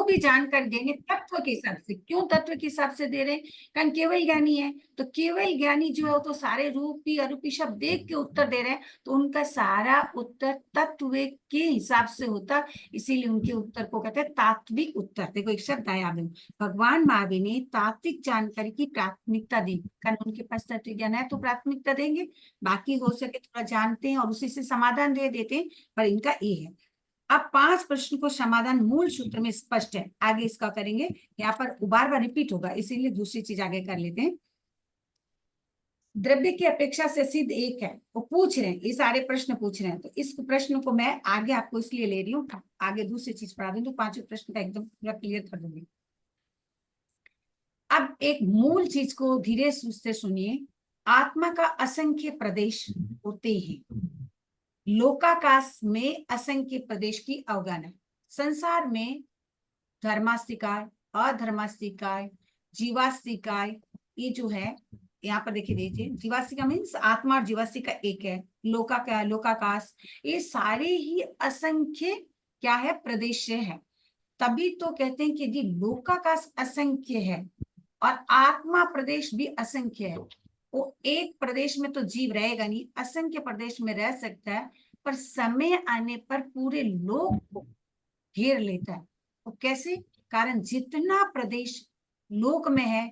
भी जानकारी देंगे तत्व के हिसाब से। क्यों तत्व के हिसाब से दे रहे हैं? कारण केवल ज्ञानी है, तो केवल ज्ञानी जो है वो तो सारे रूपी अरूपी शब्द देख के उत्तर दे रहे हैं, तो उनका सारा उत्तर तत्व के हिसाब से होता, इसीलिए उनके उत्तर को कहते हैं तात्विक उत्तर। देखो एक शब्द आया अभी, भगवान महावीर ने तात्विक जानकारी की प्राथमिकता दी, कारण उनके पास तत्व ज्ञान है तो प्राथमिकता देंगे, बाकी हो सके थोड़ा जानते हैं और उसी से समाधान दे देते हैं, पर इनका ये है। अब 5 प्रश्न को समाधान मूल सूत्र में स्पष्ट है, आगे इसका करेंगे, यहाँ पर बार बार रिपीट होगा इसीलिए दूसरी चीज आगे कर लेते हैं। द्रव्य की अपेक्षा से सिद्ध एक है, वो पूछ रहे हैं, ये सारे प्रश्न पूछ रहे हैं, तो इस प्रश्न को मैं आगे आपको इसलिए ले रही हूँ, आगे दूसरी चीज पढ़ा दूं तो 5 प्रश्न का एकदम पूरा क्लियर कर दूंगी। अब एक मूल चीज को धीरे से सुनिए। आत्मा का असंख्य प्रदेश होते हैं, लोकाकाश में असंख्य प्रदेश की अवगणना। संसार में धर्मास्तिकाय, अधर्मास्तिकाय, जीवास्तिकाय, ये जो है यहाँ पर देखिए जीवास्तिका मीन्स आत्मा और जीवास्तिका एक है, लोकाकाश, ये सारे ही असंख्य क्या है? प्रदेश है। तभी तो कहते हैं कि यदि लोकाकाश असंख्य है और आत्मा प्रदेश भी असंख्य है, वो एक प्रदेश में तो जीव रहेगा नहीं, असंख्य प्रदेश में रह सकता है, पर समय आने पर पूरे लोक को घेर लेता है। तो कैसे? कारण जितना प्रदेश लोक में है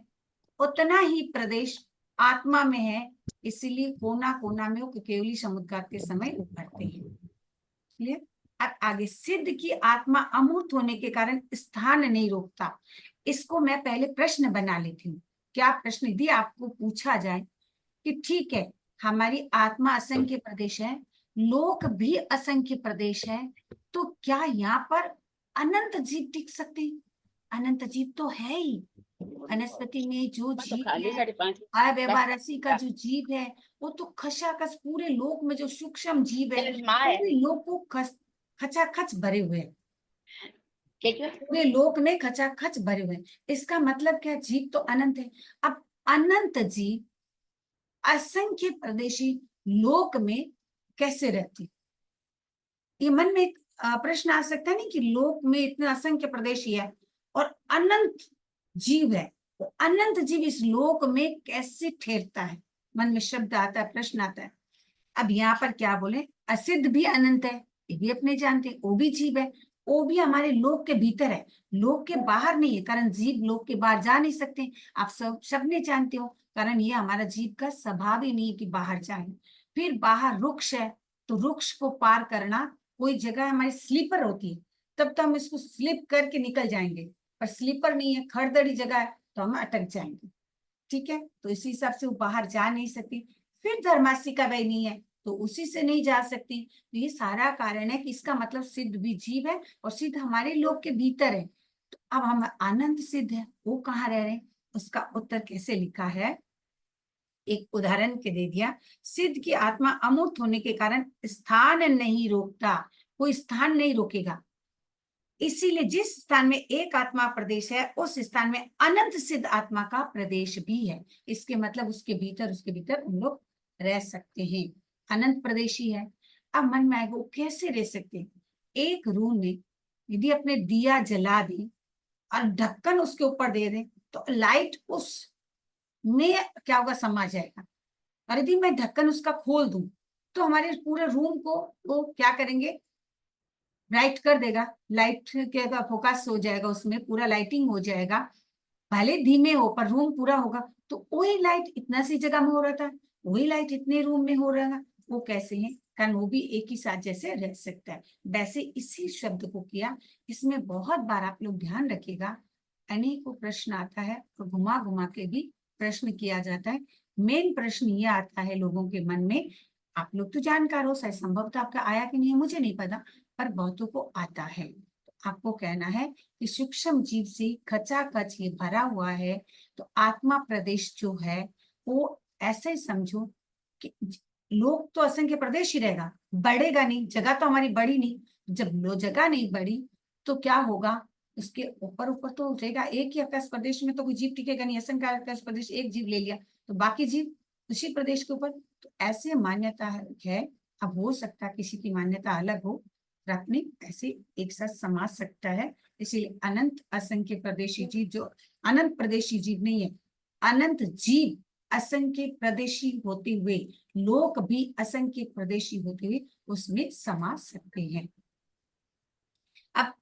उतना ही प्रदेश आत्मा में है, इसीलिए कोना कोना में वो केवली समुद्र के समय उभरते हैं। क्लियर? अब आगे, सिद्ध की आत्मा अमूर्त होने के कारण स्थान नहीं रोकता। इसको मैं पहले प्रश्न बना लेती हूँ। क्या प्रश्न यदि आपको पूछा जाए कि ठीक है हमारी आत्मा असंख्य प्रदेश है, लोक भी असंख्य प्रदेश है, तो क्या यहाँ पर अनंत जीव टिक सकते हैं? अनंत जीव तो है ही। वनस्पति में जो जीव है, अव्यवहारसी का जो जीव है, वो तो खचाखच पूरे लोक में जो सूक्ष्म जीव है पूरे लोक को खचाखच भरे हुए हैं, पूरे लोक में खचाखच भरे हुए हैं। इसका मतलब क्या? जीव तो अनंत है। अब अनंत जीव असंख्य प्रदेशी लोक में कैसे रहती? ये मन में एक प्रश्न आ सकता है नहीं कि लोक में इतना असंख्य प्रदेशी है और अनंत जीव है, तो अनंत जीव इस लोक में कैसे ठहरता है? मन में शब्द आता है, प्रश्न आता है। अब यहाँ पर क्या बोले? असिद्ध भी अनंत है, ये भी अपने जानते हैं, वो भी जीव है, वो भी हमारे लोक के भीतर है, लोक के बाहर नहीं है, कारण जीव लोक के बाहर जा नहीं सकते। आप सबने जानते हो, कारण ये हमारा जीव का स्वभाव ही नहीं है कि बाहर जाए। फिर बाहर वृक्ष है, तो वृक्ष को पार करना, कोई जगह हमारी स्लीपर होती है तब तो हम इसको स्लिप करके निकल जाएंगे, पर स्लीपर नहीं है, खड़दड़ी जगह है तो हम अटक जाएंगे। ठीक है, तो इसी हिसाब से वो बाहर जा नहीं सकती। फिर धर्मास्तिका वह नहीं है तो उसी से नहीं जा सकती। तो ये सारा कारण है कि इसका मतलब सिद्ध भी जीव है और सिद्ध हमारे लोक के भीतर है। तो अब हम आनंद सिद्ध है, वो कहाँ रह रहे हैं? उसका उत्तर कैसे लिखा है, एक उदाहरण के दे दिया। सिद्ध की आत्मा अमूर्त होने के कारण स्थान नहीं रोकता, कोई स्थान नहीं रोकेगा, इसीलिए जिस स्थान में एक आत्मा प्रदेश है उस स्थान में अनंत सिद्ध आत्मा का प्रदेश भी है। इसके मतलब उसके भीतर उन लोग रह सकते हैं, अनंत प्रदेशी है। अब मन में आएगा वो कैसे रह सकते हैं? एक रूम में यदि अपने दिया जला दें और ढक्कन उसके ऊपर दे दें तो लाइट उस में क्या होगा? समा जाएगा। और यदि मैं ढक्कन उसका खोल दूं तो हमारे पूरे रूम को वो क्या करेंगे? ब्राइट कर देगा, लाइट के फोकस हो जाएगा, उसमें पूरा लाइटिंग हो जाएगा, भले धीमे हो पर रूम पूरा होगा। तो वही लाइट इतना सी जगह में हो रहा था, वही लाइट इतने रूम में हो रहा है, वो कैसे है? कारण वो भी एक ही साथ जैसे रह सकता है। वैसे इसी शब्द को किया, इसमें बहुत बार आप लोग ध्यान रखिएगा, अनेकों प्रश्न आता है तो घुमा घुमा के भी प्रश्न किया जाता है। मेन प्रश्न ये आता है लोगों के मन में, आप लोग तो जानकार हो, शायद संभव तो आपका आया कि नहीं है मुझे नहीं पता, पर बहुतों को आता है। तो आपको कहना है कि सूक्ष्म जीव से खचाखच ये भरा हुआ है, तो आत्मा प्रदेश जो है वो ऐसे ही समझो कि लोग तो असंख्य प्रदेश ही रहेगा, बढ़ेगा नहीं, जगह तो हमारी बढ़ी नहीं। जब लो जगह नहीं बढ़ी तो क्या होगा? उसके ऊपर ऊपर तो रहेगा एक ही आकाश प्रदेश में, तो कोई जीव टिकेगा नहीं। असंख्य आकाश प्रदेश, एक जीव ले लिया तो बाकी जीव उसी प्रदेश के ऊपर। तो ऐसे मान्यता है। अब हो सकता है किसी की मान्यता अलग हो, अपनी ऐसे एक साथ समझ सकता है, इसलिए अनंत असंख्य प्रदेशी जीव, जो अनंत प्रदेशी जीव नहीं है, अनंत जीव असंख्य प्रदेशी होते हुए, लोक भी असंख्य प्रदेशी होते हुए उसमें समा सकते हैं। अब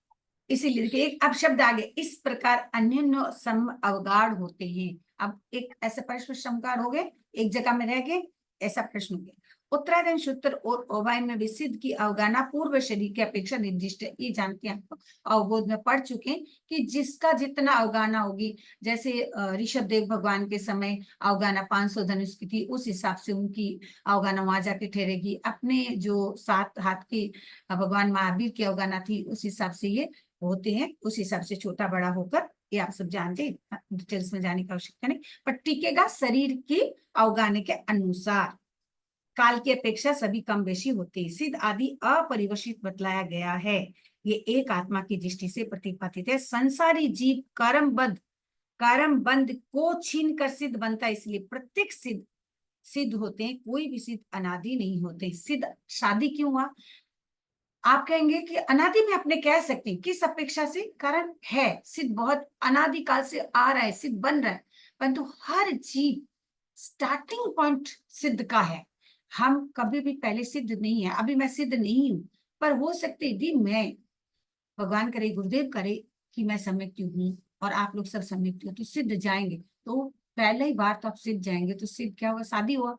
इसीलिए देखिए, अब शब्द आगे, इस प्रकार अन्य सम अवगाढ़ होते हैं। अब एक ऐसे प्रश्न समगाढ़ हो गए, एक जगह में रह गए, ऐसा प्रश्न हो गया। उत्तराधीन सूत्र और उभय में विसिद्ध की अवगाहना पूर्व शरीर की अपेक्षा निर्दिष्ट है। ये जानते हैं, आपको अवबोध में पढ़ चुके हैं कि जिसका जितना अवगाहना होगी, जैसे ऋषभ देव भगवान के समय अवगाहना 500 धनुष की थी, उस हिसाब से उनकी अवगाहना वहां जाके ठहरेगी। अपने जो 7 हाथ के भगवान महावीर की अवगाहना थी, उस हिसाब से ये होते हैं, उस हिसाब से छोटा बड़ा होकर, ये आप सब जानते हैं, डिटेल्स में जाने की आवश्यकता नहीं, पर टिकेगा शरीर की अवगाहने के अनुसार। काल की अपेक्षा सभी कम बेशी होते हैं। सिद्ध आदि अपरिवर्तित बतलाया गया है। ये एक आत्मा की दृष्टि से प्रतिपादित है। संसारी जीव कर्मबंध को छीन कर सिद्ध बनता है, इसलिए प्रत्येक सिद्ध होते हैं, कोई भी सिद्ध अनादि नहीं होते। सिद्ध शादी क्यों हुआ? आप कहेंगे कि अनादि में अपने कह सकते हैं, किस अपेक्षा से? कारण है, सिद्ध बहुत अनादि काल से आ रहा है, सिद्ध बन रहा है, परंतु हर जीव स्टार्टिंग पॉइंट सिद्ध का है। हम कभी भी पहले सिद्ध नहीं है, अभी मैं सिद्ध नहीं हूं, पर हो सकते यदि मैं, भगवान करे, गुरुदेव करे कि मैं सम्यक हूँ और आप लोग सब सम्यक हो, तो सिद्ध जाएंगे, तो पहले ही बार तो आप सिद्ध जाएंगे, तो सिद्ध क्या होगा? शादी हुआ।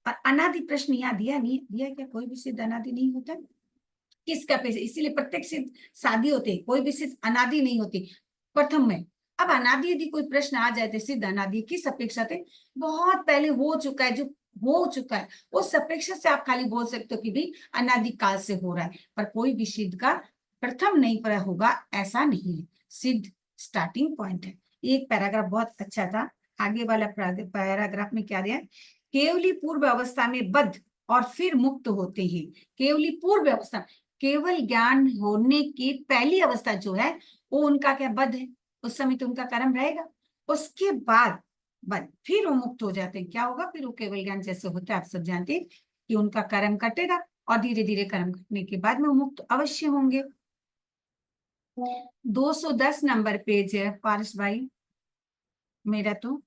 और अनादि प्रश्न यहाँ दिया नहीं दिया क्या? कोई भी सिद्ध अनादि नहीं होता, किसका अपेक्षा? इसीलिए प्रत्येक सिद्ध शादी होते, कोई भी सिद्ध अनादि नहीं होती प्रथम में। अब अनादि यदि कोई प्रश्न आ जाए तो सिद्ध अनादि किस अपेक्षा थे? बहुत पहले हो चुका है, जो हो चुका है उस अपेक्षा से आप खाली बोल सकते हो कि भाई अनादि काल से हो रहा है, पर कोई भी सिद्ध का प्रथम नहीं पर होगा, ऐसा नहीं है। सिद्ध स्टार्टिंग पॉइंट है। एक पैराग्राफ बहुत अच्छा था, आगे वाला पैराग्राफ में क्या दिया? केवली पूर्व अवस्था में बद्ध और फिर मुक्त होते हैं। केवली पूर्व अवस्था, केवल ज्ञान होने की पहली अवस्था जो है वो उनका क्या? बद्ध है, उस समय तो उनका कर्म रहेगा। उसके बाद बद्ध, फिर वो मुक्त हो जाते हैं। क्या होगा फिर? वो केवल ज्ञान जैसे होता है, आप सब जानते हैं कि उनका कर्म कटेगा और धीरे धीरे कर्म कटने के बाद में वो मुक्त अवश्य होंगे। 210 नंबर पेज है पारस भाई मेरा। तो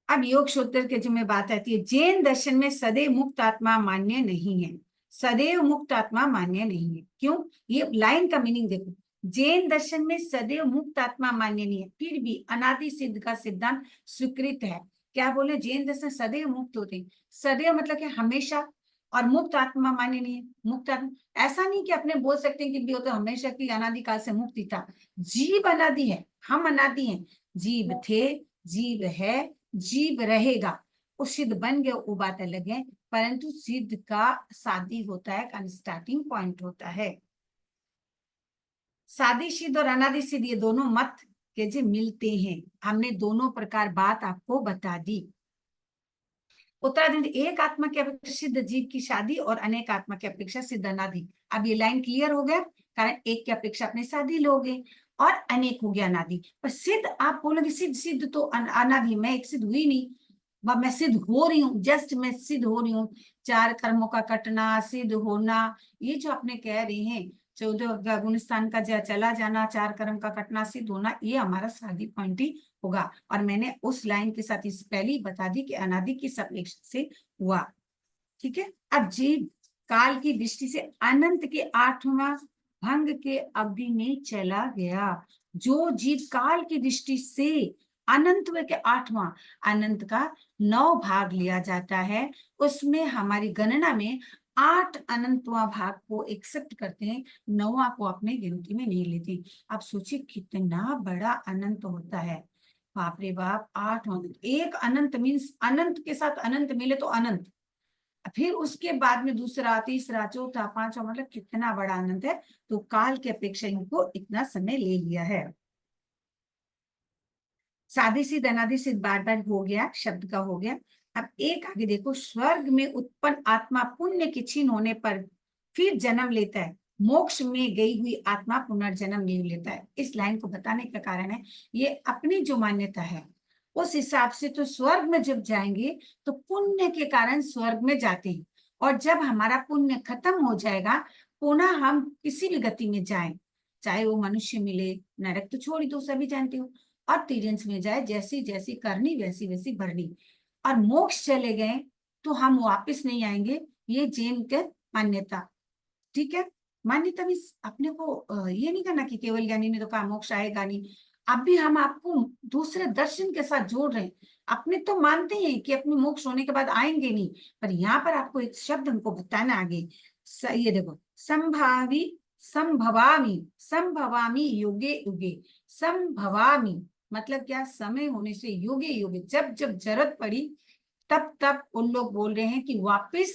अब योग सूत्र के जो में बात आती है, जैन दर्शन में सदैव मुक्त आत्मा मान्य नहीं है। सदैव मुक्त आत्मा मान्य नहीं है। क्यों? ये लाइन का मीनिंग देखो, जैन दर्शन में सदैव मुक्त आत्मा मान्य नहीं है, फिर भी अनादि सिद्ध का सिद्धांत स्वीकृत है। क्या बोले? जैन दर्शन सदैव मुक्त होते हैं। सदैव मतलब कि हमेशा, और मुक्त आत्मा मान्य नहीं है। मुक्त आत्मा ऐसा नहीं कि अपने बोल सकते हैं कि वो तो हमेशा की अनादि काल से मुक्ति था। जीव अनादि है, हम अनादि हैं। जीव थे, जीव है, जीव रहेगा। वो सिद्ध बन गया वो बात अलग है, परंतु सिद्ध का शादी होता है, का स्टार्टिंग पॉइंट होता है। शादी सिद्ध और अनादि सिद्ध ये दोनों मत के जो मिलते हैं, हमने दोनों प्रकार बात आपको बता दी। उत्तराखंड एक आत्मा की अपेक्षा सिद्ध जीव की शादी और अनेक आत्मा की अपेक्षा सिद्ध अनादि। अब ये लाइन क्लियर हो गया, कारण एक की अपेक्षा अपने शादी लोगे और अनेक हो गया अनादि। पर सिद्ध आप बोलोगे सिद्ध सिद्ध तो अनादि, मैं एक सिद्ध हुई नहीं, मैं सिद्ध हो रही हूँ, जस्ट मैं सिद्ध हो रही हूँ। 4 कर्मों का कटना, सिद्ध होना, ये जो आपने कह रहे हैं 14 गुणस्थान का चला जाना, 4 कर्म का कटना, सिद्ध होना, ये हमारा शादी पॉइंट ही होगा। और मैंने उस लाइन के साथ इस पहले ही बता दी कि अनादि किस अपेक्षा से हुआ। ठीक है। अब जीव काल की दृष्टि से अनंत के 8वां भंग के अवधि में चला गया। जो जीव काल की दृष्टि से अनंत के 8वां, अनंत का 9 भाग लिया जाता है, उसमें हमारी गणना में 8 अनंतवां भाग को एक्सेप्ट करते हैं, 9वां को अपने गिनती में नहीं लेते। आप सोचिए कितना बड़ा अनंत होता है। बाप रे बाप, 8 अनंत। एक अनंत मीन्स अनंत के साथ अनंत मिले तो अनंत, फिर उसके बाद में दूसरा, तीसरा, चौथा, पांचवा, मतलब कितना बड़ा अनंत है। तो काल की अपेक्षा इनको इतना समय ले लिया है। सादे सिद्ध अनादि सिद्ध बार बार हो गया, शब्द का हो गया। अब एक आगे देखो, स्वर्ग में उत्पन्न आत्मा पुण्य के क्षीण होने पर फिर जन्म लेता है, मोक्ष में गई हुई आत्मा पुनर्जन्म नहीं लेता है। इस लाइन को बताने का कारण है, ये अपनी जो मान्यता है उस हिसाब से तो स्वर्ग में जब जाएंगे तो पुण्य के कारण स्वर्ग में जाते हैं, और जब हमारा पुण्य खत्म हो जाएगा पुनः हम किसी भी गति में जाएं, चाहे वो मनुष्य मिले, नरक तो छोड़ ही दो, सभी जानते हो, और तिर्यंस में जाए, जैसी जैसी करनी वैसी वैसी भरनी, और मोक्ष चले गए तो हम वापस नहीं आएंगे। ये जैन के मान्यता, ठीक है। मान्यता भी अपने को ये नहीं करना कि केवल ज्ञानी ने तो कहा मोक्ष आएगा नहीं। अब भी हम आपको दूसरे दर्शन के साथ जोड़ रहे हैं। अपने तो मानते हैं कि अपने मोक्ष होने के बाद आएंगे नहीं, पर यहाँ पर आपको एक शब्द हमको बताना आगे। ये देखो, संभावी संभवामी, संभवामी युगे युगे, संभवामी मतलब क्या, समय होने से युगे युगे, जब जब जरूरत पड़ी तब तब उन लोग बोल रहे हैं कि वापिस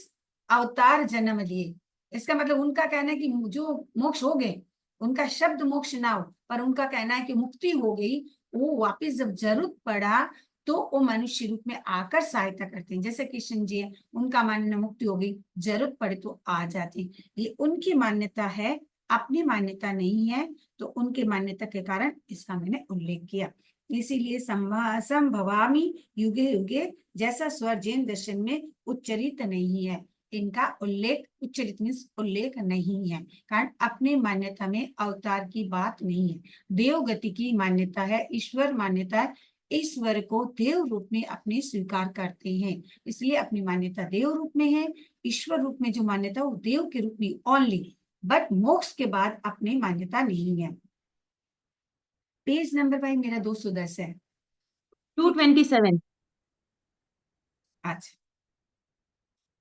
अवतार जन्म लिए। इसका मतलब उनका कहना है कि जो मोक्ष हो गए, उनका शब्द मोक्ष ना हो, पर उनका कहना है कि मुक्ति हो गई, वो वापिस जब जरूरत पड़ा तो वो मनुष्य रूप में आकर सहायता करते हैं। जैसे कृष्ण जी है, उनका मानना मुक्ति हो गई, जरूरत पड़े तो आ जाती। ये उनकी मान्यता है, अपनी मान्यता नहीं है, तो उनकी मान्यता के कारण इसका मैंने उल्लेख किया। इसीलिए संभवामी युगे युगे जैसा स्वर जैन दर्शन में उच्चरित नहीं है, इनका उल्लेख, उच्चरित मीन्स उल्लेख नहीं है, कारण अपनी मान्यता में अवतार की बात नहीं है। देवगति की मान्यता है, ईश्वर मान्यता है, ईश्वर को देव रूप में अपने स्वीकार करते हैं, इसलिए अपनी मान्यता देव रूप में है। ईश्वर रूप में जो मान्यता वो देव के रूप में ओनली, बट मोक्ष के बाद अपनी मान्यता नहीं है। पेज नंबर भाई मेरा 210 है, 227। अच्छा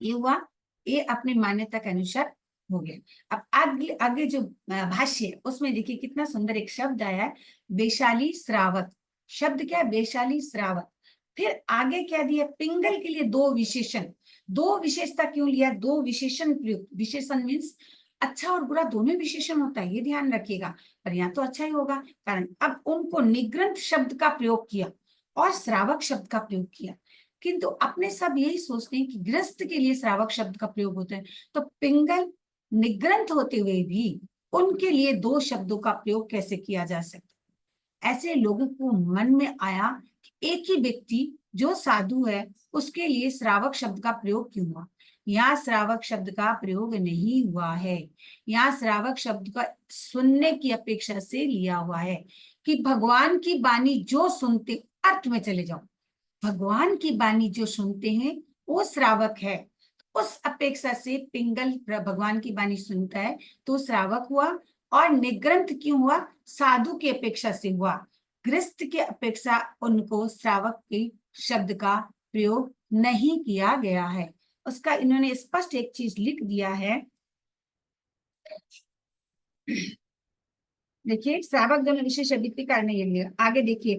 ये हुआ, ये अपनी मान्यता के अनुसार हो गया। अब आगे आगे जो भाष्य उसमें देखिए कितना सुंदर एक शब्द आया है, वैशाली श्रावक। शब्द क्या है, वैशाली श्रावक। फिर आगे क्या दिया, पिंगल के लिए दो विशेषण। दो विशेषता क्यों लिया, दो विशेषण प्रयुक्त। विशेषण मीन्स अच्छा और बुरा दोनों विशेषण होता है, ये ध्यान रखिएगा, पर यहाँ तो अच्छा ही होगा, कारण अब उनको निग्रंथ शब्द का प्रयोग किया और श्रावक शब्द का प्रयोग किया। किंतु अपने सब यही सोचते हैं कि गृहस्थ के लिए श्रावक शब्द का प्रयोग होता है, तो पिंगल निग्रंथ होते हुए भी उनके लिए दो शब्दों का प्रयोग कैसे किया जा सकता। ऐसे लोगों को मन में आया कि एक ही व्यक्ति जो साधु है उसके लिए श्रावक शब्द का प्रयोग क्यों हुआ। यहाँ श्रावक शब्द का प्रयोग नहीं हुआ है, यहाँ श्रावक शब्द का सुनने की अपेक्षा से लिया हुआ है कि भगवान की वाणी जो सुनते, अर्थ में चले जाओ, भगवान की वाणी जो सुनते हैं वो श्रावक है। उस अपेक्षा से पिंगल भगवान की वाणी सुनता है तो श्रावक हुआ, और निग्रंथ क्यों हुआ, साधु की अपेक्षा से हुआ, गृहस्थ की अपेक्षा उनको श्रावक के शब्द का प्रयोग नहीं किया गया है। उसका इन्होंने स्पष्ट एक चीज लिख दिया है, देखिए श्रावक दोनों विशेष अभित्ति कारण ये लिया। आगे देखिए,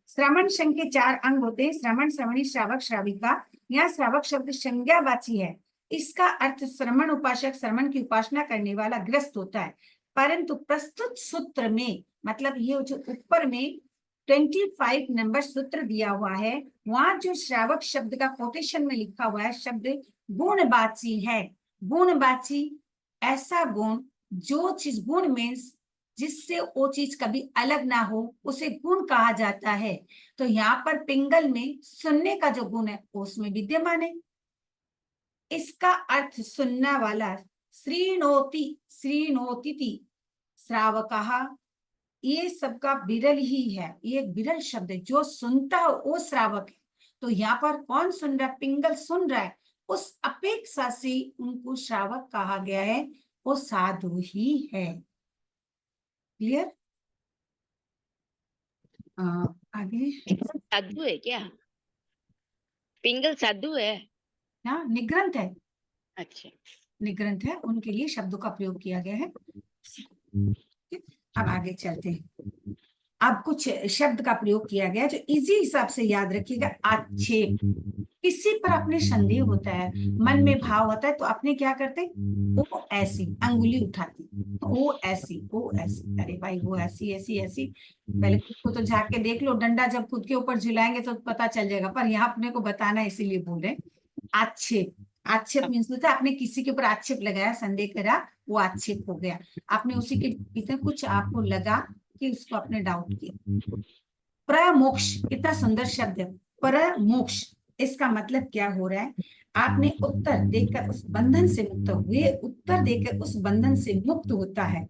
श्रवण संघ के 4 अंग होते हैं, श्रवण, श्रवणी, श्रावक, श्राविका। यहाँ श्रावक शब्द संज्ञावाची है, इसका अर्थ श्रवण उपासक, श्रवण की उपासना करने वाला गृहस्थ होता है। परंतु प्रस्तुत सूत्र में, मतलब ये जो ऊपर में 25 नंबर सूत्र दिया हुआ है, वहां जो श्रावक शब्द का कोटेशन में लिखा हुआ है शब्द गुणवाची है। गुणवाची ऐसा गुण, जो चीज, गुण मीन्स जिससे वो चीज कभी अलग ना हो, उसे गुण कहा जाता है। तो यहाँ पर पिंगल में सुनने का जो गुण है उसमें विद्यमान है। इसका अर्थ सुनना वाला, श्रीणोति, श्रीणोति श्रावकः, ये सबका विरल ही है, ये एक विरल शब्द है, जो सुनता है वो श्रावक है। तो यहाँ पर कौन सुन रहा है, पिंगल सुन रहा है, उस अपेक्षा से उनको श्रावक कहा गया है, वो साधु ही है। क्लियर। आगे साधु है क्या, पिंगल साधु है? ना, निग्रंथ है, अच्छा, निग्रंथ है, उनके लिए शब्दों का प्रयोग किया गया है। अब आगे चलते हैं। अब कुछ शब्द का प्रयोग किया गया जो इजी हिसाब से याद रखिएगा। आक्षेप, किसी पर अपने संदेह होता है, मन में भाव होता है, तो अपने क्या करते, वो ऐसी अंगुली उठाती, वो ऐसी, वो ऐसी, अरे भाई वो ऐसी ऐसी ऐसी। पहले खुद को तो झांक के देख लो, डंडा जब खुद के ऊपर झुलाएंगे तो पता चल जाएगा, पर यहाँ अपने को बताना है इसीलिए बोल रहे। आक्षेप, आक्षेप मीन्स होता है आपने किसी के ऊपर आक्षेप लगाया, संदेह करा, वो आक्षेप हो गया, आपने उसी के भीतर कुछ आपको लगा कि उसको आपने डाउट किया। प्रमोक्ष, कितना सुंदर शब्द है, प्रमोक्ष। इसका मतलब क्या हो रहा है, आपने उत्तर देकर उस बंधन से मुक्त हुए, उत्तर देकर उस बंधन से मुक्त होता है।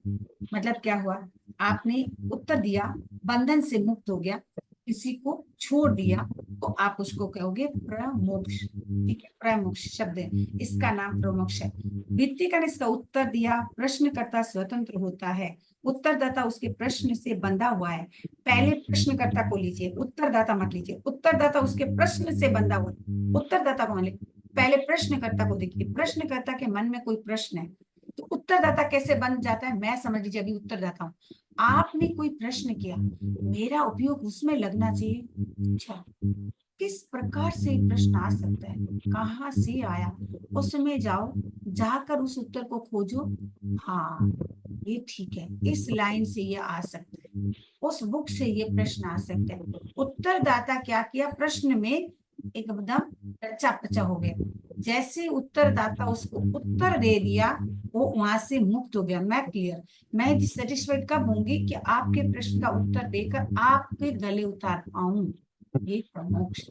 मतलब क्या हुआ, आपने उत्तर दिया, बंधन से मुक्त हो गया, किसी को छोड़ दिया, तो आप उसको कहोगे प्रमोक्ष। ठीक है, प्रमोक्ष शब्द है, इसका नाम प्रमोक्ष है। व्यक्तिगत इसका उत्तर दिया, प्रश्नकर्ता स्वतंत्र होता है, उत्तरदाता उसके प्रश्न से बंधा हुआ है। पहले प्रश्नकर्ता को लीजिए, उत्तरदाता मत लीजिए। उत्तरदाता उसके प्रश्न से बंधा हुआ है, उत्तरदाता को मान लीजिए। पहले प्रश्नकर्ता को देखिए, प्रश्नकर्ता के मन में कोई प्रश्न है, तो उत्तरदाता कैसे बन जाता है, मैं समझ लीजिए अभी उत्तरदाता हूँ, आपने कोई प्रश्न किया, मेरा उपयोग उसमें लगना चाहिए। अच्छा, किस प्रकार से प्रश्न आ सकता है, कहाँ से आया, उसमें जाओ, जाकर उस उत्तर को खोजो। हाँ, ये ठीक है, इस लाइन से ये आ सकता है, उस बुक से ये प्रश्न आ सकता है। उत्तरदाता क्या किया, प्रश्न में एकदम कच्चा पचा हो गया। जैसे उत्तरदाता उसको उत्तर दे दिया, वो वहां से मुक्त हो गया। मैं क्लियर, मैं सेटिस्फाइड कब होंगी कि आपके प्रश्न का उत्तर देकर आपके गले उतार पाऊं, ये प्रमोक्ष।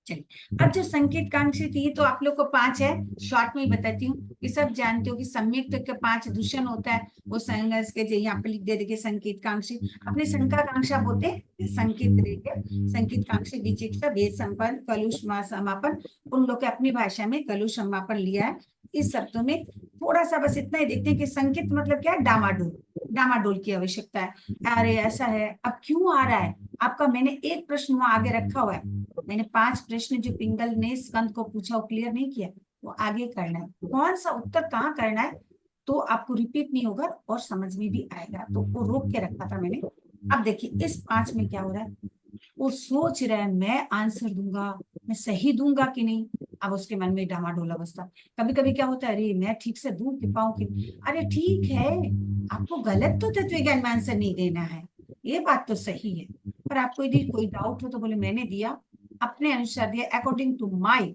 चलिए, अब जो संकेत कांक्षी थी, तो आप लोग को 5 है, शॉर्ट में ही बताती हूँ कि सब जानते हो कि सम्यक के 5 दूषण होता है, वो संघर्ष के यहाँ पे लिख दे देखिए, संकेत कांक्षी अपने शंका कांक्षा बोलते हैं, संकेत देकर संकेत कांक्षी, विचिकित्सा, भेद संपन्न, कलुष समापन, उन लोग के अपनी भाषा में कलुष समापन लिया है। इस शब्दों में थोड़ा सा बस इतना ही देखते हैं कि संकेत मतलब क्या है, डामाडोल, डामाडोल की आवश्यकता है। अरे ऐसा है, अब क्यों आ रहा है आपका, मैंने एक प्रश्न वहां आगे रखा हुआ है, मैंने 5 प्रश्न जो पिंगल ने स्कंद को पूछा वो क्लियर नहीं किया, वो आगे करना है, कौन सा उत्तर कहाँ करना है, तो आपको रिपीट नहीं होगा और समझ में भी आएगा, तो वो रोक के रखा था मैंने। अब देखिए इस 5 में क्या हो रहा है, वो सोच रहा है मैं आंसर दूंगा, मैं सही दूंगा कि नहीं, अब उसके मन में डामाडोल अवस्था। कभी कभी क्या होता है, अरे मैं ठीक से दूं कि पाऊं कि, अरे ठीक है, आपको गलत तो तत्व ज्ञान में आंसर नहीं देना है, ये बात तो सही है, पर आपको यदि कोई डाउट हो तो बोले मैंने दिया, अपने अनुसार दिया, according to my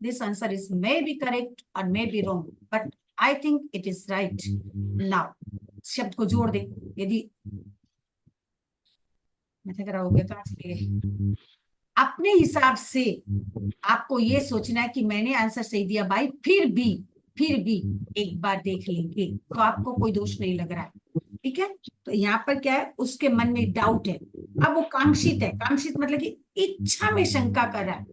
this answer is may be correct और may be wrong, but I think it is right. Now शब्द को जोड़ दे, यदि हो गया तो आज के लिए अपने हिसाब से आपको ये सोचना है कि मैंने आंसर सही दिया भाई, फिर भी एक बार देख लेंगे तो आपको कोई दोष नहीं लग रहा है। ठीक है, तो यहाँ पर क्या है, उसके मन में डाउट है, अब वो कांक्षित है, कांक्षित मतलब कि इच्छा में शंका कर रहा है,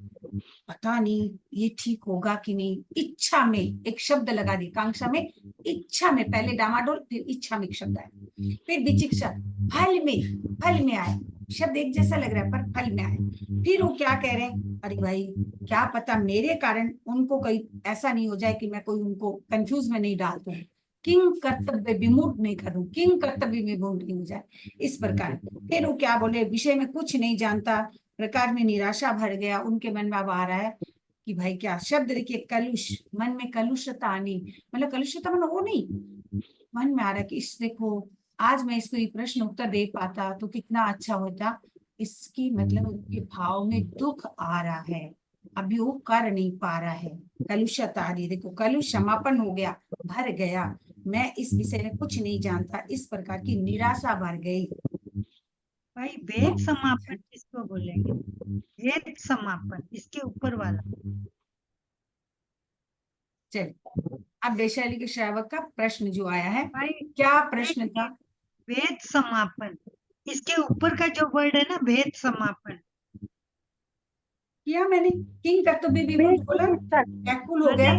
पता नहीं ये ठीक होगा कि नहीं, इच्छा में एक शब्द लगा दी, कांक्षा में, इच्छा में, पहले डामाडोल फिर इच्छा में एक शब्द आया, फिर विचिकित्सा, फल में आया, शब्द एक जैसा लग रहा है पर फल में आया। फिर वो क्या कह रहे हैं, अरे भाई क्या पता मेरे कारण उनको कहीं ऐसा नहीं हो जाए कि मैं कोई उनको कंफ्यूज में नहीं डाल दूं, किंग कर्तव्य विमूढ़ नहीं करूं, किंग कर्तव्य विमूढ़ नहीं हो जाए, इस प्रकार। फिर वो क्या बोले, विषय में कुछ नहीं जानता, प्रकार में निराशा भर गया, उनके मन में अब आ रहा है कि भाई क्या शब्द देखिए, कलुष, मन में कलुषता आनी, मतलब कलुषता मतलब वो नहीं, मन में आ रहा है कि इस देखो आज मैं इसको ये प्रश्न उत्तर दे पाता तो कितना अच्छा होता, इसकी मतलब उनके भाव में दुख आ रहा है, अभी वो कर नहीं पा रहा है, कलुषता आ रही है, देखो कलुष समापन हो गया, भर गया, मैं इस विषय में कुछ नहीं जानता, इस प्रकार की निराशा भर गई। भाई भेद समापन किसको बोलेंगे, भेद समापन इसके ऊपर वाला। चलिए, अब वैशाली के श्रावक का प्रश्न जो आया है, भाई क्या प्रश्न था, भेद समापन, इसके ऊपर का जो वर्ड है ना, भेद समापन, किया मैंने, किंग कर्तव्य विमूढ़ बोला, व्याकुल हो गया,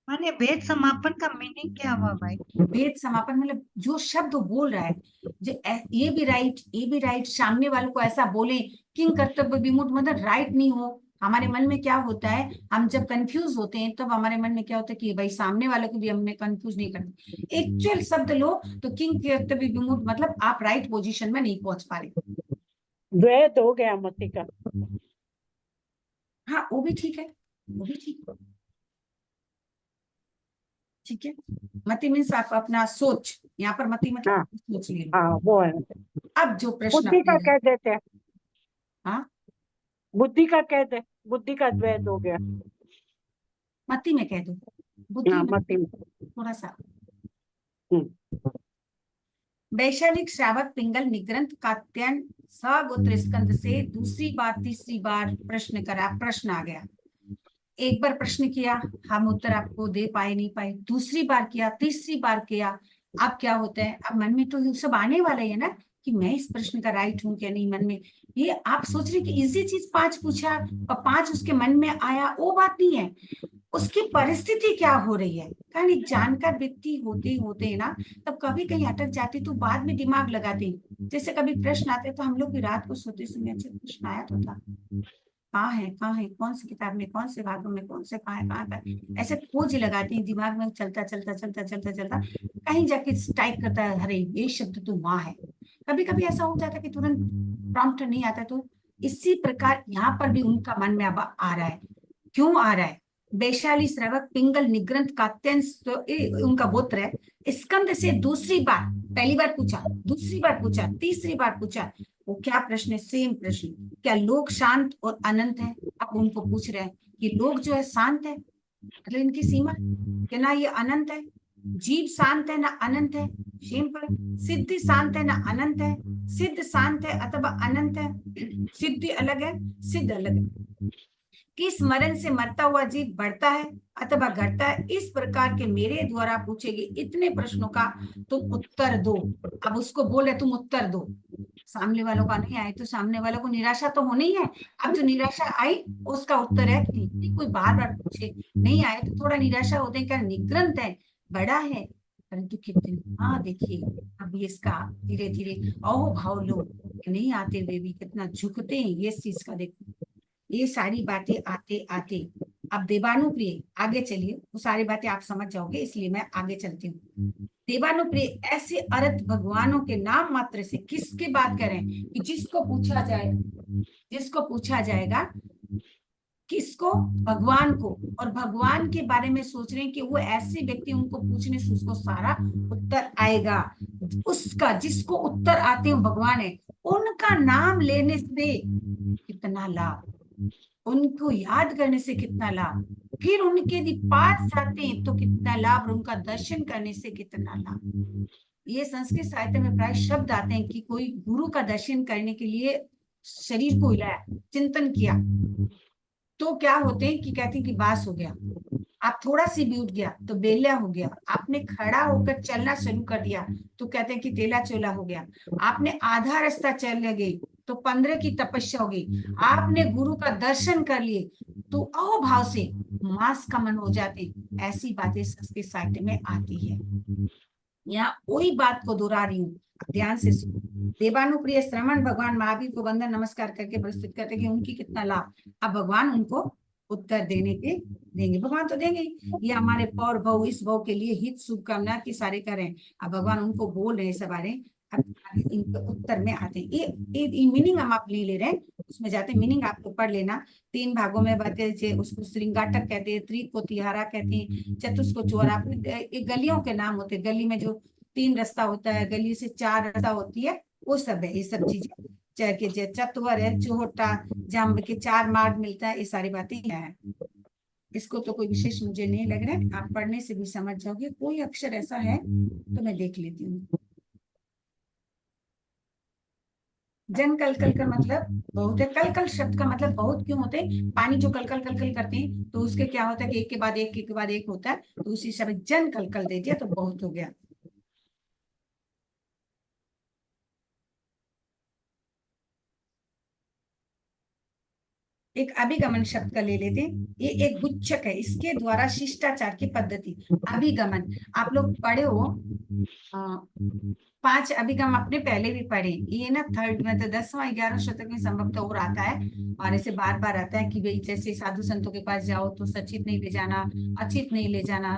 माने भेद समापन का मीनिंग क्या हुआ भाई, भेद समापन मतलब जो शब्द वो बोल रहा है, जो ये भी राइट, सामने वालों को ऐसा बोले, किंग कर्तव्य विमूढ़ मतलब राइट नहीं हो, हमारे मन में क्या होता है, हम जब कंफ्यूज होते हैं तब हमारे मन में क्या होता है कि भाई सामने वालों को भी हमने कंफ्यूज नहीं करना, एक्चुअल शब्द लो तो किंग कर्तव्य विमूढ़ मतलब आप राइट पोजीशन में नहीं पहुंच पा रहे। द्वैत हो गया मति का, हाँ वो भी ठीक है, वो भी ठीक है, मति मीन्स आप अपना सोच, यहाँ पर मति मतलब हाँ। सोच ले। हाँ वो है, अब जो प्रश्न बुद्धि का अपने- कह देते हैं, हाँ बुद्धि का कह दे, बुद्धि का द्वैत हो गया, मति में कह दो, बुद्धि हाँ में मति में। थोड़ा सा। हम्म। वैशालिक श्रावक पिंगल निग्रंथ कात्यायन सगोत्र स्कंद से दूसरी बार तीसरी बार प्रश्न करा, प्रश्न आ गया, एक बार प्रश्न किया, हम उत्तर आपको दे पाए नहीं पाए, दूसरी बार किया, तीसरी बार किया, अब क्या होता है, अब मन में तो ये सब आने वाला है ना कि मैं इस प्रश्न का राइट हूँ क्या नहीं। मन में ये आप सोच रहे कि इजी चीज 5 पूछा और 5 उसके मन में आया, वो बात नहीं है, उसकी परिस्थिति क्या हो रही है। कारण एक जानकार व्यक्ति होते होते ना तब कभी कहीं अटक जाते तो बाद में दिमाग लगाते हैं। जैसे कभी प्रश्न आते तो हम लोग भी रात को सोते समय अच्छा प्रश्न आया तो था, कहाँ है, कौन सी किताब में, कौन से भागों में, कौन से कहाँ है, ऐसे खोज लगाते हैं दिमाग में, चलता चलता चलता चलता चलता कहीं जाके टाइप करता है, अरे ये शब्द तो वहां है। कभी कभी ऐसा हो जाता है कि तुरंत प्रॉम्प्ट नहीं आता। तो इसी प्रकार यहाँ पर भी उनका मन में अब आ रहा है। क्यों आ रहा है? वैशाली श्रावक पिंगल निग्रंथ कात्यंश तो उनका गोत्र है। स्कंद से दूसरी बार, पहली बार पूछा, दूसरी बार पूछा, तीसरी बार पूछा, वो क्या प्रश्न है, सेम प्रश्न, क्या लोग शांत और अनंत है? अब उनको पूछ रहे हैं कि लोग जो है शांत है, मतलब इनकी सीमा कि ना ये अनंत है, जीव शांत है ना अनंत है, सेम पर सिद्धि शांत है ना अनंत है, सिद्ध शांत है अथवा अनंत है, सिद्धि अलग है, सिद्ध अलग है, किस मरण से मरता हुआ जीव बढ़ता है अथवा घटता है, इस प्रकार के मेरे द्वारा पूछे गए इतने प्रश्नों का तुम उत्तर दो। अब उसको बोले तुम उत्तर दो, सामने वालों का नहीं आए तो सामने वालों को निराशा तो होनी है। अब जो निराशा आई उसका उत्तर है कि कोई बार बार पूछे, नहीं आए तो थोड़ा निराशा होते हैं, क्या निग्रंथ है, बड़ा है, परंतु कितने, हाँ देखिए अब ये इसका धीरे धीरे अहोभाव लोग नहीं आते हुए भी कितना झुकते हैं, ये चीज का देखो। ये सारी बातें आते आते अब देवानुप्रिय आगे चलिए, वो सारी बातें आप समझ जाओगे इसलिए मैं आगे चलती हूँ। देवानुप्रिय ऐसे अर्थ भगवानों के नाम मात्र से किसकी बात करें कि जिसको पूछा जाए, जिसको पूछा जाएगा, किसको, भगवान को, और भगवान के बारे में सोच रहे हैं कि वो ऐसे व्यक्ति उनको पूछने से उसको सारा उत्तर आएगा। उसका जिसको उत्तर आते हैं भगवान है, उनका नाम लेने से कितना लाभ, उनको याद करने से कितना लाभ, फिर उनके यदि पास जाते हैं तो कितना लाभ, और उनका दर्शन करने से कितना लाभ। ये संस्कृत साहित्य में प्राय शब्द आते हैं कि कोई गुरु का दर्शन करने के लिए शरीर को हिलाया, चिंतन किया, तो क्या होते हैं कि कहते हैं कि बास हो गया, आप थोड़ा सी भी उठ गया तो बेला हो गया, आपने खड़ा होकर चलना शुरू कर दिया तो कहते हैं कि तेला चोला हो गया, आपने आधा रास्ता चल गए तो 15 की तपस्या होगी, आपने गुरु का दर्शन कर लिए तो अहोभाव से मास का मन हो जाते। ऐसी बातें संस्कृत साहित्य में आती है। यहाँ वही बात को दोहरा रही हूँ, ध्यान से सुनो। देवानुप्रिय श्रवण भगवान महावीर को वंदन नमस्कार करके प्रस्तुत करते कि उनकी कितना लाभ। अब भगवान उनको उत्तर देने के देंगे, भगवान तो देंगे, ये हमारे पौर भव इस भव के लिए हित शुभकामना की सारे करें। अब भगवान उनको बोल रहे हैं सब बारे, अब इनके उत्तर में आते हैं। ये मीनिंग हम आप ले रहे हैं, उसमें जाते हैं, मीनिंग आपको पढ़ लेना। 3 भागों में बातें, उसको श्रृंगाटक कहते हैं, त्रिक को तिहारा कहते हैं, चतुष को चौरा, गलियों के नाम होते हैं, गली में जो 3 रास्ता होता है, गली से 4 रास्ता होती है, वो सब है, ये सब चीजें, चाहे कि चतुर है, चौटा, जहाँ के 4 मार्ग मिलता है, ये सारी बातें हैं। इसको तो कोई विशेष मुझे नहीं लग रहा है, आप पढ़ने से भी समझ जाओगे। कोई अक्षर ऐसा है तो मैं देख लेती हूँ। जन कलकल का मतलब बहुत है, कलकल शब्द का मतलब बहुत क्यों होते हैं, पानी जो कलकल कलकल करते हैं तो उसके क्या होता है कि एक के बाद एक, एक के बाद एक होता है, तो उसी शब्द जन कलकल दे दिया तो बहुत हो गया। एक अभिगमन शब्द का ले लेते हैं, ये एक गुच्छक है, इसके द्वारा शिष्टाचार की पद्धति। अभिगमन आप लोग पढ़े हो, 5 अभिगम अपने पहले भी पढ़े, ये ना 3rd में तो 10वां 11वां शतक में संभवतः और आता है, और ऐसे बार बार आता है कि भाई जैसे साधु संतों के पास जाओ तो सचित नहीं ले जाना, अचित नहीं ले जाना,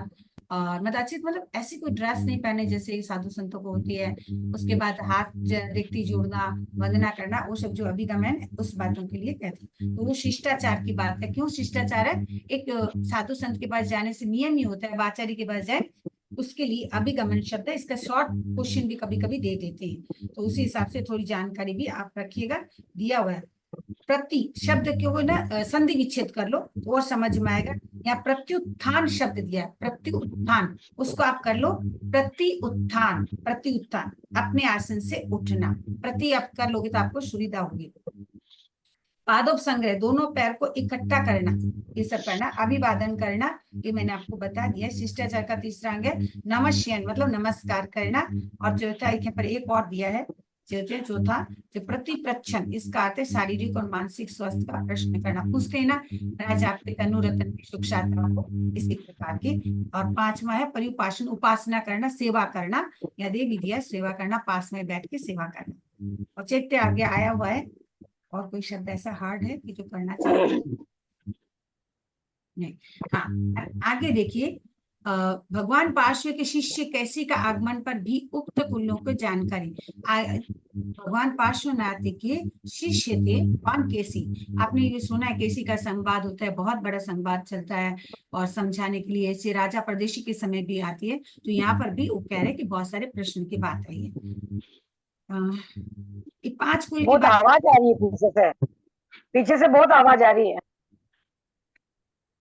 और मतलब अचित मतलब ऐसी कोई ड्रेस नहीं पहने जैसे साधु संतों को होती है। उसके बाद हाथ रिक्ति जोड़ना, वंदना करना, वो सब जो अभिगम है उस बातों के लिए कहते हैं। तो वो शिष्टाचार की बात है। क्यों शिष्टाचार है? एक साधु संत के पास जाने से नियम ही होता है, आचार्य के पास जाए उसके लिए अभिगमन शब्द है। इसका शॉर्ट क्वेश्चन भी कभी कभी दे देते हैं, तो उसी हिसाब से थोड़ी जानकारी भी आप रखिएगा, दिया हुआ है। प्रति शब्द क्यों ना संधि विच्छेद कर लो और समझ में आएगा। यहाँ प्रत्युत्थान शब्द दिया है, प्रत्युत्थान, उसको आप कर लो प्रति उत्थान, प्रति उत्थान अपने आसन से उठना, प्रति आप कर लोगे तो आपको सुविधा होगी। पादोप संग्रह, दोनों पैर को इकट्ठा करना, ये सब करना। अभिवादन करना, ये मैंने आपको बता दिया। शिष्टाचार का तीसरा अंग है नमस्यन, मतलब नमस्कार करना। और चौथा यहाँ पर एक और दिया है, चौथा जो प्रतिप्रच्छन, इसका अर्थ है शारीरिक और मानसिक स्वास्थ्य का प्रश्न करना, पूछ लेना राजा आपके तनुरतन की सुख शांति हो, इसी प्रकार की। और पांचवा है पर्युपासन, उपासना करना, सेवा करना, या देवी दिया सेवा करना, पास में बैठ के सेवा करना। और चैत्य आगे आया हुआ है। और कोई शब्द ऐसा हार्ड है कि जो करना चाहिए? नहीं। हाँ, आगे देखिए, भगवान पार्श्व के शिष्य कैसी का आगमन पर भी उक्त कुल्लों को जानकारी। भगवान पार्श्वनाथ के शिष्य थे कौन? केसी। आपने ये सुना है केसी का संवाद होता है, बहुत बड़ा संवाद चलता है, और समझाने के लिए ऐसे राजा परदेशी के समय भी आती है। तो यहाँ पर भी वो कह रहे कि बहुत सारे प्रश्न की बात आई है। ये 5 कुल की बहुत बात। आवाज आ रही है पीछे से बहुत आवाज आ रही है।